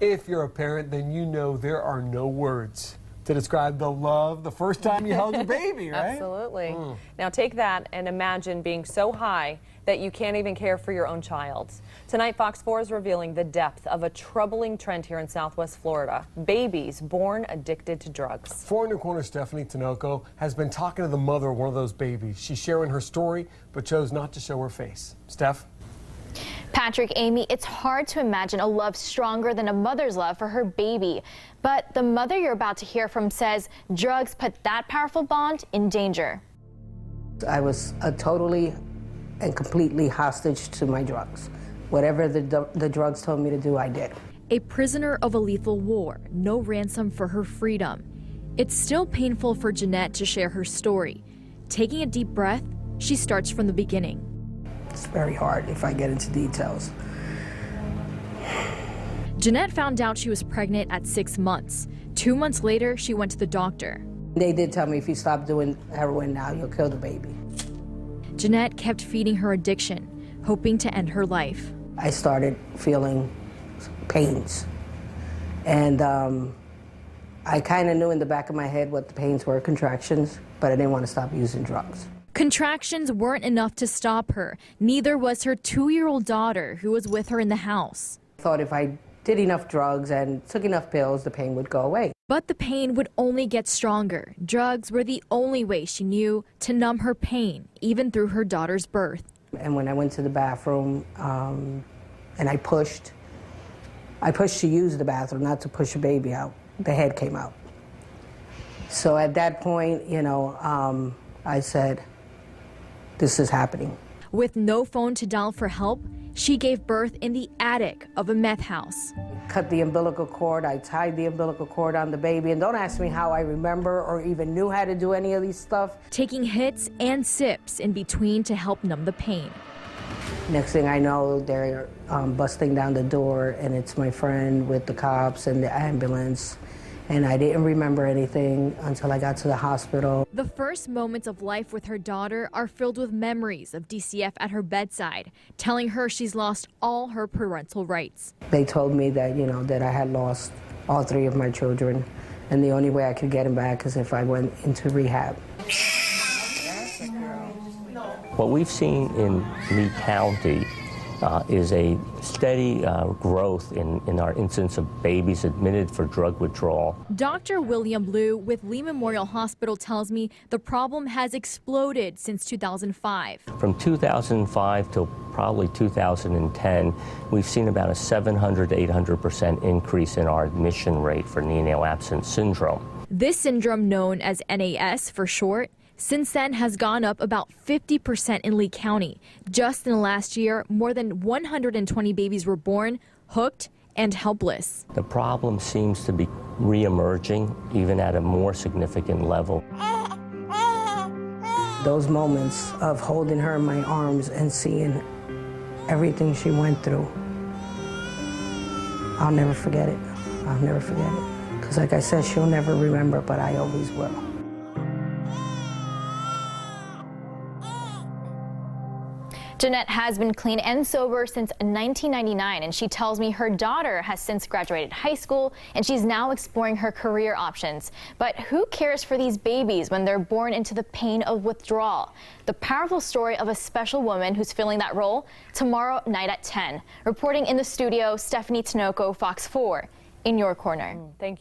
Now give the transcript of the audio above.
If you're a parent, then you know there are no words to describe the love the first time you held your baby, right? Absolutely. Now take that and imagine being so high that you can't even care for your own child. Tonight, Fox 4 is revealing the depth of a troubling trend here in Southwest Florida. Babies born addicted to drugs. 4 in your corner, Stephanie Tinoco has been talking to the mother of one of those babies. She's sharing her story, but chose not to show her face. Steph? Patrick, Amy, it's hard to imagine a love stronger than a mother's love for her baby. But the mother you're about to hear from says drugs put that powerful bond in danger. I was totally and completely hostage to my drugs. Whatever the drugs told me to do, I did. A prisoner of a lethal war, no ransom for her freedom. It's still painful for Jeanette to share her story. Taking a deep breath, she starts from the beginning. It's very hard if I get into details. Jeanette found out she was pregnant at 6 months. 2 months later, she went to the doctor. They did tell me, if you stop doing heroin now, you'll kill the baby. Jeanette kept feeding her addiction, hoping to end her life. I started feeling pains. And I kind of knew in the back of my head what the pains were, contractions, but I didn't want to stop using drugs. Contractions weren't enough to stop her. Neither was her 2-year-old daughter, who was with her in the house. I thought if I did enough drugs and took enough pills, the pain would go away. But the pain would only get stronger. Drugs were the only way she knew to numb her pain, even through her daughter's birth. And when I went to the bathroom and I pushed to use the bathroom, not to push a baby out, the head came out. So at that point, you know, I said, this is happening. With no phone to dial for help, she gave birth in the attic of a meth house. Cut the umbilical cord, I tied the umbilical cord on the baby, and don't ask me how I remember or even knew how to do any of these stuff. Taking hits and sips in between to help numb the pain. Next thing I know, they're busting down the door, and it's my friend with the cops and the ambulance. And I didn't remember anything until I got to the hospital. The first moments of life with her daughter are filled with memories of DCF at her bedside, telling her she's lost all her parental rights. They told me that, you know, that I had lost all 3 of my children, and the only way I could get them back is if I went into rehab. What we've seen in Lee County is a steady growth in our incidence of babies admitted for drug withdrawal. Dr. William Liu with Lee Memorial Hospital tells me the problem has exploded since 2005. From 2005 till probably 2010, we've seen about a 700 to 800% increase in our admission rate for neonatal abstinence syndrome. This syndrome, known as NAS for short, since then has gone up about 50% in Lee County. Just in the last year, more than 120 babies were born, hooked and helpless. The problem seems to be re-emerging, even at a more significant level. Those moments of holding her in my arms and seeing everything she went through, I'll never forget it. I'll never forget it. Because like I said, she'll never remember, but I always will. Jeanette has been clean and sober since 1999, and she tells me her daughter has since graduated high school and she's now exploring her career options. But who cares for these babies when they're born into the pain of withdrawal? The powerful story of a special woman who's filling that role tomorrow night at 10. Reporting in the studio, Stephanie Tinoco, Fox 4, in your corner. Thank you.